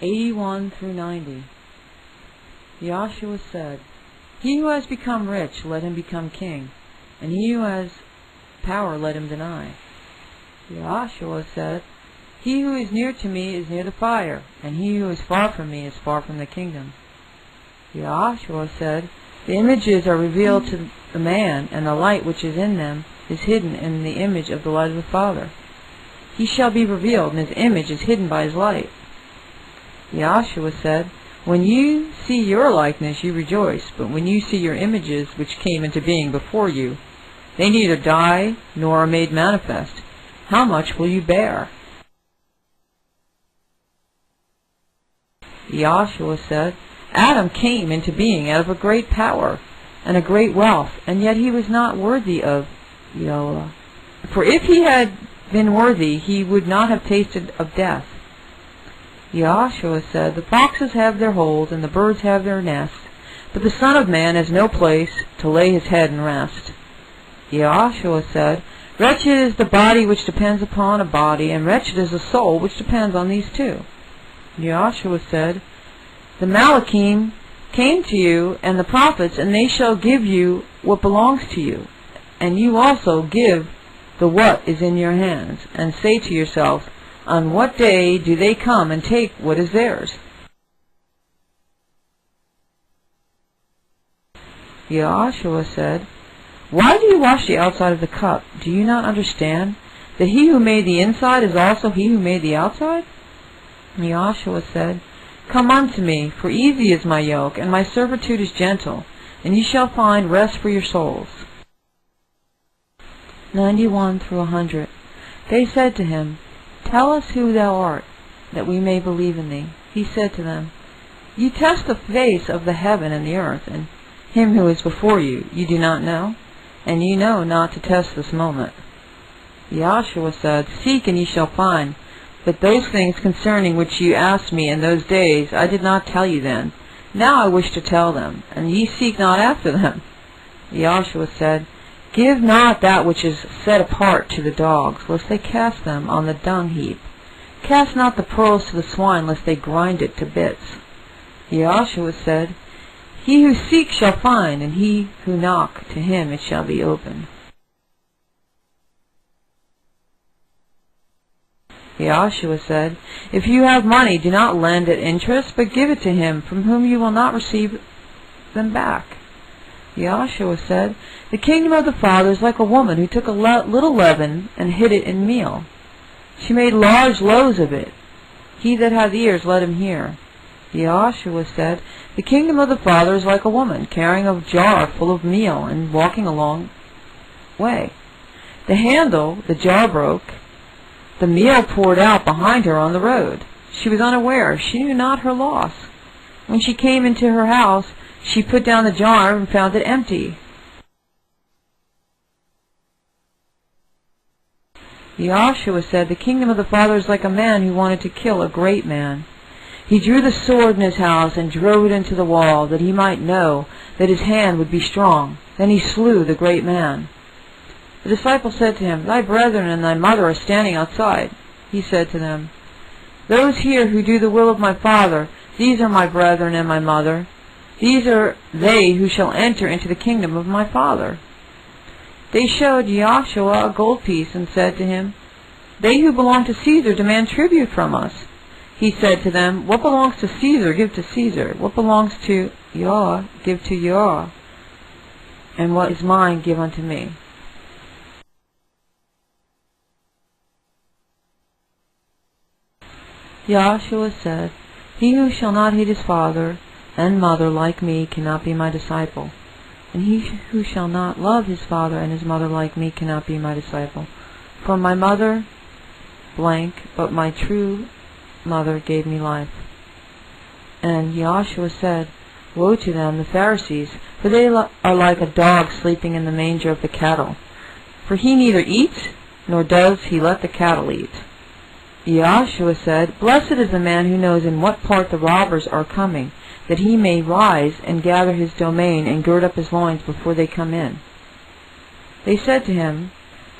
81 through 90. Joshua said, He who has become rich, let him become king, and he who has power, let him deny. Joshua said, He who is near to me is near the fire, and he who is far from me is far from the kingdom. Joshua said, The images are revealed to the man, and the light which is in them is hidden in the image of the light of the Father. He shall be revealed, and his image is hidden by his light. Joshua said, When you see your likeness, you rejoice, but when you see your images which came into being before you, they neither die nor are made manifest. How much will you bear? Joshua said, Adam came into being out of a great power and a great wealth, and yet he was not worthy of Yola. For if he had been worthy, he would not have tasted of death. Joshua said, The foxes have their holes, and the birds have their nests, but the Son of Man has no place to lay his head and rest. Joshua said, Wretched is the body which depends upon a body, and wretched is the soul which depends on these two. Joshua said, The Malachim came to you, and the prophets, and they shall give you what belongs to you. And you also give the what is in your hands, and say to yourselves, On what day do they come and take what is theirs? Joshua said, Why do you wash the outside of the cup? Do you not understand that he who made the inside is also he who made the outside? Joshua said, Come unto me, for easy is my yoke, and my servitude is gentle, and ye shall find rest for your souls. 91 through 100. They said to him, Tell us who thou art, that we may believe in thee. He said to them, Ye test the face of the heaven and the earth, and him who is before you, you do not know, and ye know not to test this moment. Joshua said, Seek, and ye shall find. But those things concerning which you asked me in those days, I did not tell you then. Now I wish to tell them, and ye seek not after them. Joshua said, Give not that which is set apart to the dogs, lest they cast them on the dung heap. Cast not the pearls to the swine, lest they grind it to bits. Joshua said, He who seeks shall find, and he who knock, to him it shall be opened. Joshua said, If you have money, do not lend at interest, but give it to him from whom you will not receive them back. Joshua said, The kingdom of the Father is like a woman who took a little leaven and hid it in meal. She made large loaves of it. He that hath ears, let him hear. Joshua said, The kingdom of the Father is like a woman carrying a jar full of meal and walking along way. The handle, the jar broke. The meal poured out behind her on the road. She was unaware. She knew not her loss. When she came into her house, she put down the jar and found it empty. Joshua said, The kingdom of the Father is like a man who wanted to kill a great man. He drew the sword in his house and drove it into the wall, that he might know that his hand would be strong. Then he slew the great man. The disciples said to him, Thy brethren and thy mother are standing outside. He said to them, Those here who do the will of my Father, these are my brethren and my mother. These are they who shall enter into the kingdom of my Father. They showed Joshua a gold piece and said to him, They who belong to Caesar demand tribute from us. He said to them, What belongs to Caesar, give to Caesar. What belongs to Yah, give to Yah. And what is mine, give unto me. Joshua said, He who shall not hate his father and mother like me cannot be my disciple. And he who shall not love his father and his mother like me cannot be my disciple. For my mother, blank, but my true mother gave me life. And Joshua said, Woe to them, the Pharisees, for they are like a dog sleeping in the manger of the cattle. For he neither eats, nor does he let the cattle eat. Joshua said, Blessed is the man who knows in what part the robbers are coming, that he may rise and gather his domain and gird up his loins before they come in. They said to him,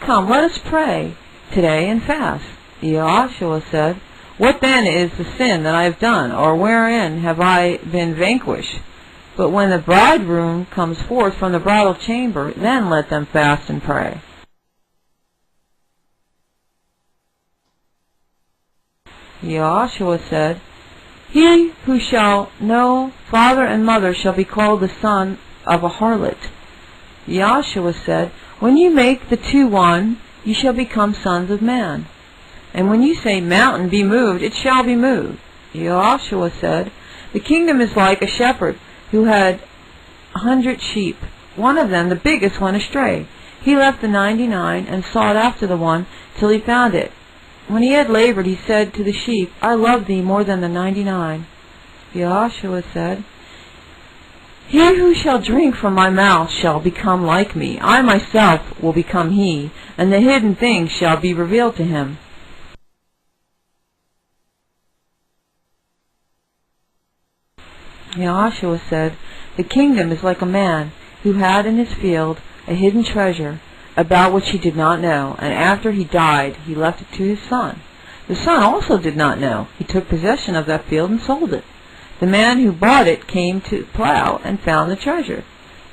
Come, let us pray today and fast. Joshua said, What then is the sin that I have done, or wherein have I been vanquished? But when the bridegroom comes forth from the bridal chamber, then let them fast and pray. Joshua said, He who shall know father and mother shall be called the son of a harlot. Joshua said, When you make the two one, you shall become sons of man. And when you say, Mountain, be moved, it shall be moved. Joshua said, The kingdom is like a shepherd who had 100 sheep. One of them, the biggest, went astray. He left the 99 and sought after the one till he found it. When he had labored, he said to the sheep, I love thee more than the 99. Joshua said, He who shall drink from my mouth shall become like me. I myself will become he, and the hidden things shall be revealed to him. Joshua said, The kingdom is like a man who had in his field a hidden treasure, about which he did not know, and after he died he left it to his son. The son also did not know. He took possession of that field and sold it. The man who bought it came to plow and found the treasure.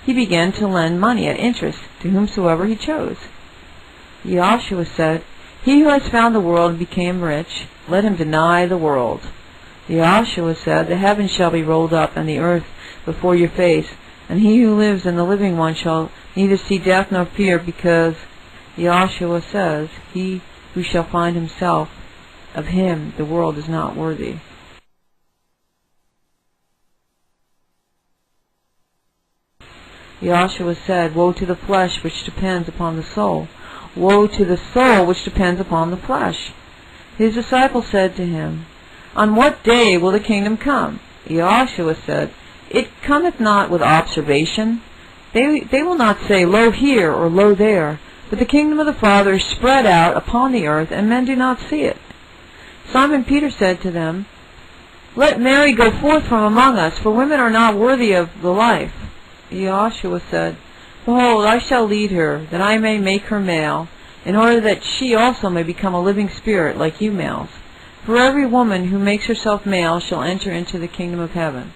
He began to lend money at interest to whomsoever he chose. Joshua said, He who has found the world and became rich, let him deny the world. Joshua said, The heavens shall be rolled up, and the earth before your face, and he who lives in the living one shall neither see death nor fear, because Joshua says, He who shall find himself, of him the world is not worthy. Joshua said, Woe to the flesh which depends upon the soul! Woe to the soul which depends upon the flesh! His disciples said to him, On what day will the kingdom come? Joshua said, It cometh not with observation. They will not say, Lo here, or Lo there, but the kingdom of the Father is spread out upon the earth, and men do not see it. Simon Peter said to them, Let Mary go forth from among us, for women are not worthy of the life. Joshua said, Behold, I shall lead her, that I may make her male, in order that she also may become a living spirit like you males. For every woman who makes herself male shall enter into the kingdom of heaven.